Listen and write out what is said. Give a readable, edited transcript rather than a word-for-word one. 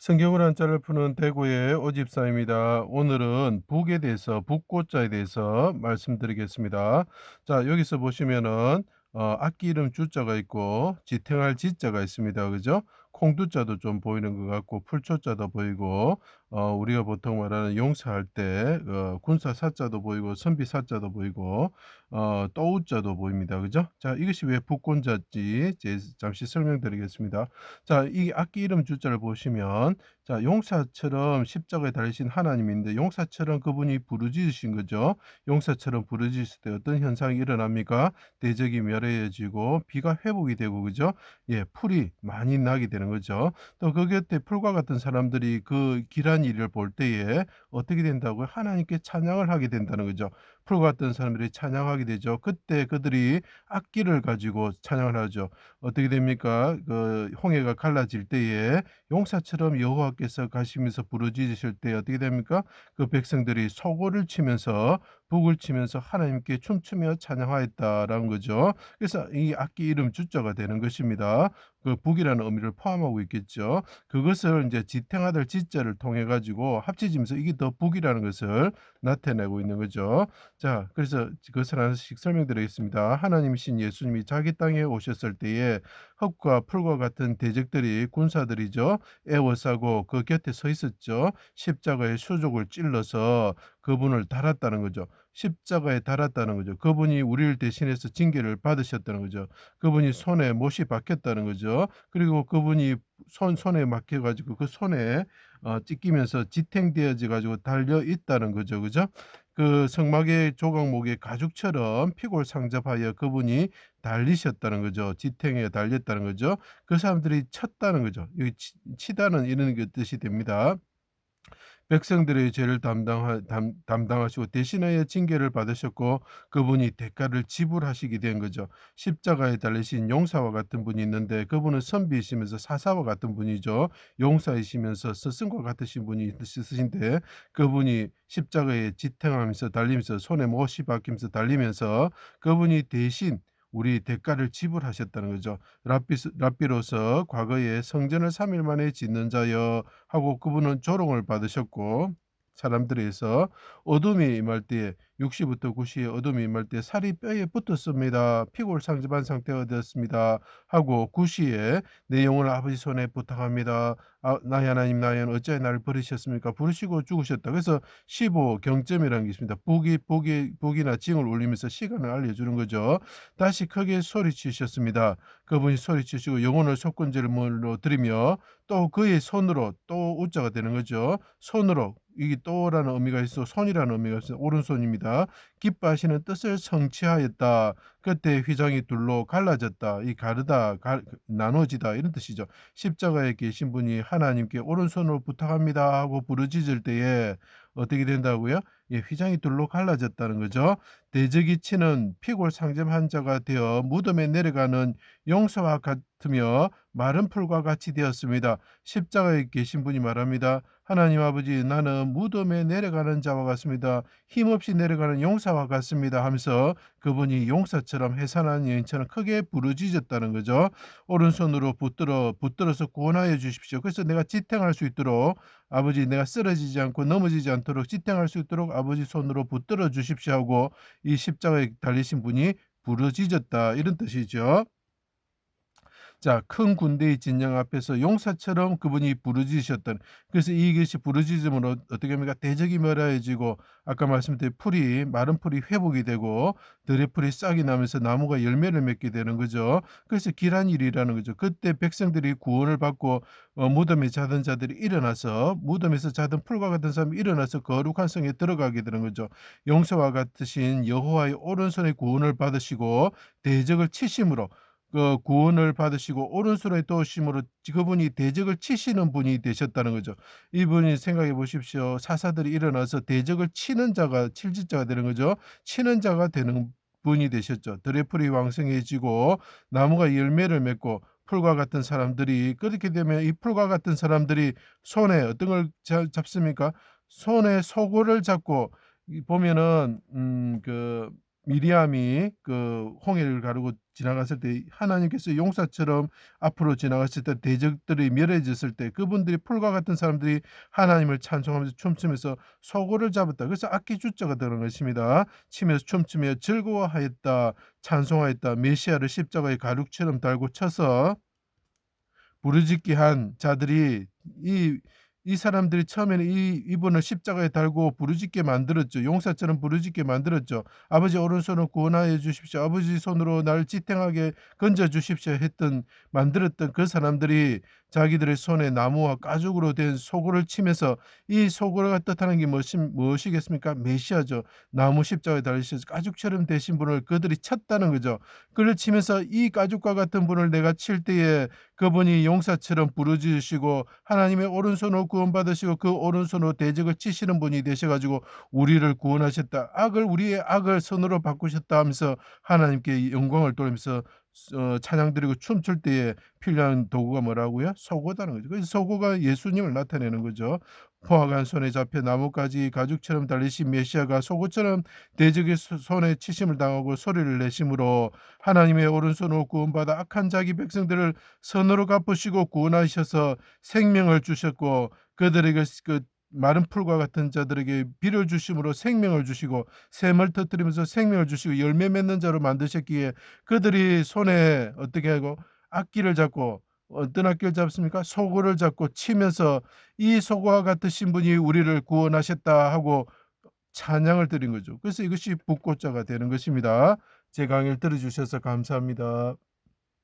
성경을 한자를 푸는 대구의 오집사입니다. 오늘은 북에 대해서 북고자에 대해서 말씀드리겠습니다. 자, 여기서 보시면은 악기 이름 주자가 있고 지탱할 지자가 있습니다. 그죠? 콩두자도 좀 보이는 것 같고 풀초자도 보이고 우리가 보통 말하는 용사할 때 군사 사자도 보이고 선비 사자도 보이고 또우자도 보입니다. 그죠? 자, 이것이 왜 북곤자인지 잠시 설명드리겠습니다. 자, 이 악기 이름 주자를 보시면 자, 용사처럼 십자가에 달리신 하나님인데 용사처럼 그분이 부르짖으신 거죠. 용사처럼 부르짖을 때 어떤 현상이 일어납니까? 대적이 멸해지고 비가 회복이 되고 그죠? 예, 풀이 많이 나게 되는 거죠. 또 그 곁에 풀과 같은 사람들이 그 길한 일을 볼 때에 어떻게 된다고요? 하나님께 찬양을 하게 된다는 거죠. 풀과 같은 사람들이 찬양하게 되죠. 그때 그들이 악기를 가지고 찬양을 하죠. 어떻게 됩니까? 그 홍해가 갈라질 때에 용사처럼 여호와께서 가시면서 부르짖으실 때 어떻게 됩니까? 그 백성들이 소고를 치면서 북을 치면서 하나님께 춤추며 찬양하였다라는 거죠. 그래서 이 악기 이름 주자가 되는 것입니다. 그 북이라는 의미를 포함하고 있겠죠. 그것을 이제 지탱하들 지자를 통해 가지고 합치지면서 이게 더 북이라는 것을 나타내고 있는 거죠. 자, 그래서 그것을 하나씩 설명드리겠습니다. 하나님이신 예수님이 자기 땅에 오셨을 때에 흙과 풀과 같은 대적들이 군사들이죠. 애워싸고 그 곁에 서 있었죠. 십자가의 수족을 찔러서 그분을 달았다는 거죠. 십자가에 달았다는 거죠. 그분이 우리를 대신해서 징계를 받으셨다는 거죠. 그분이 손에 못이 박혔다는 거죠. 그리고 그분이 손에 막혀 가지고 그 손에 찢기면서 지탱되어져 가지고 달려 있다는 거죠. 그죠? 그 성막의 조각목의 가죽처럼 피골 상접하여 그분이 달리셨다는 거죠. 지탱에 달렸다는 거죠. 그 사람들이 쳤다는 거죠. 여기 치다는 이런 그 뜻이 됩니다. 백성들의 죄를 담당하시고 대신하여 징계를 받으셨고 그분이 대가를 지불하시게 된 거죠. 십자가에 달리신 용사와 같은 분이 있는데 그분은 선비이시면서 사사와 같은 분이죠. 용사이시면서 스승과 같으신 분이 있으신데 그분이 십자가에 지탱하면서 달리면서 손에 못이 박히면서 달리면서 그분이 대신 우리 대가를 지불하셨다는 거죠. 랍비로서 과거에 성전을 3일 만에 짓는 자여 하고 그분은 조롱을 받으셨고 사람들에서 어둠이 임할 때에 6시부터 9시에 어둠이 임할 때 살이 뼈에 붙었습니다. 피골상접한 상태가 되었습니다. 하고 9시에 내 영혼을 아버지 손에 부탁합니다. 나의 하나님 나의 하나님 어찌하여 나를 버리셨습니까? 부르시고 죽으셨다. 그래서 15 경점이라는 게 있습니다. 북이나 징을 울리면서 시간을 알려주는 거죠. 다시 크게 소리치셨습니다. 그분이 소리치시고 영혼을 속건제물로 드리며 또 그의 손으로 또 우자가 되는 거죠. 손으로 이게 또라는 의미가 있어 손이라는 의미가 있어 오른손입니다. 기뻐하시는 뜻을 성취하였다. 그때 휘장이 둘로 갈라졌다. 이 가르다 나눠지다 이런 뜻이죠. 십자가에 계신 분이 하나님께 오른손으로 부탁합니다 하고 부르짖을 때에 어떻게 된다고요? 예, 휘장이 둘로 갈라졌다는 거죠. 대적이 치는 피골 상점 자가 되어 무덤에 내려가는 용사와 같으며 마른 풀과 같이 되었습니다. 십자가에 계신 분이 말합니다. 하나님 아버지 나는 무덤에 내려가는 자와 같습니다. 힘없이 내려가는 용사와 같습니다 하면서 그분이 용사처럼 해산한 여인처럼 크게 부르짖었다는 거죠. 오른손으로 붙들어서 구원하여 주십시오. 그래서 내가 지탱할 수 있도록 아버지 내가 쓰러지지 않고 넘어지지 않도록 지탱할 수 있도록 아버지 손으로 붙들어 주십시오 하고 이 십자가에 달리신 분이 부르짖었다 이런 뜻이죠. 자, 큰 군대의 진영 앞에서 용사처럼 그분이 부르짖으셨던 그래서 이것이 부르짖음으로 어떻게 합니까? 대적이 멸하여지고 아까 말씀드린 풀이 마른 풀이 회복이 되고 들의 풀이 싹이 나면서 나무가 열매를 맺게 되는 거죠. 그래서 길한 일이라는 거죠. 그때 백성들이 구원을 받고 무덤에 자던 자들이 일어나서 무덤에서 자던 풀과 같은 사람이 일어나서 거룩한 성에 들어가게 되는 거죠. 용서와 같으신 여호와의 오른손에 구원을 받으시고 대적을 치심으로 그 구원을 받으시고 오른손에 도우심으로 그분이 대적을 치시는 분이 되셨다는 거죠. 이분이 생각해 보십시오. 사사들이 일어나서 대적을 치는 자가 칠지자가 되는 거죠. 치는 자가 되는 분이 되셨죠. 들의 풀이 왕성해지고 나무가 열매를 맺고 풀과 같은 사람들이 그렇게 되면 이 풀과 같은 사람들이 손에 어떤 걸 잡습니까? 손에 소고를 잡고 보면은 그 미리암이 그 홍해를 가르고 지나갔을 때 하나님께서 용사처럼 앞으로 지나갔을 때 대적들이 멸해졌을 때 그분들이 풀과 같은 사람들이 하나님을 찬송하면서 춤추면서 소고를 잡았다. 그래서 악기 주자가 되는 것입니다. 치면서 춤추며 즐거워하였다. 찬송하였다. 메시아를 십자가에 가죽처럼 달고 쳐서 부르짖게 한 자들이 이 사람들이 처음에는 이분을 십자가에 달고 부르짖게 만들었죠. 용사처럼 부르짖게 만들었죠. "아버지 오른손을 구원하여 주십시오. 아버지 손으로 나를 지탱하게 건져 주십시오." 만들었던 그 사람들이 자기들의 손에 나무와 가죽으로 된 소굴을 치면서 이 소굴을 뜻하는 게 무엇이겠습니까? 메시아죠. 나무 십자가에 달리셔서 가죽처럼 되신 분을 그들이 쳤다는 거죠. 그를 치면서 이 가죽과 같은 분을 내가 칠 때에 그분이 용사처럼 부르짖으시고 하나님의 오른손으로 구원받으시고 그 오른손으로 대적을 치시는 분이 되셔 가지고 우리를 구원하셨다. 우리의 악을 선으로 바꾸셨다 하면서 하나님께 영광을 돌리면서 찬양 드리고 춤출 때에 필요한 도구가 뭐라고요? 소고다는 거죠. 그래서 소고가 예수님을 나타내는 거죠. 포악한 손에 잡혀 나뭇가지 가죽처럼 달리신 메시아가 소고처럼 대적의 손에 치심을 당하고 소리를 내심으로 하나님의 오른손으로 구원받아 악한 자기 백성들을 선으로 갚으시고 구원하셔서 생명을 주셨고 그들에게 그 마른 풀과 같은 자들에게 비를 주심으로 생명을 주시고 샘을 터뜨리면서 생명을 주시고 열매 맺는 자로 만드셨기에 그들이 손에 어떻게 하고 악기를 잡고 어떤 악기를 잡습니까? 소고를 잡고 치면서 이 소고와 같으신 분이 우리를 구원하셨다 하고 찬양을 드린 거죠. 그래서 이것이 북고자가 되는 것입니다. 제 강의를 들어주셔서 감사합니다.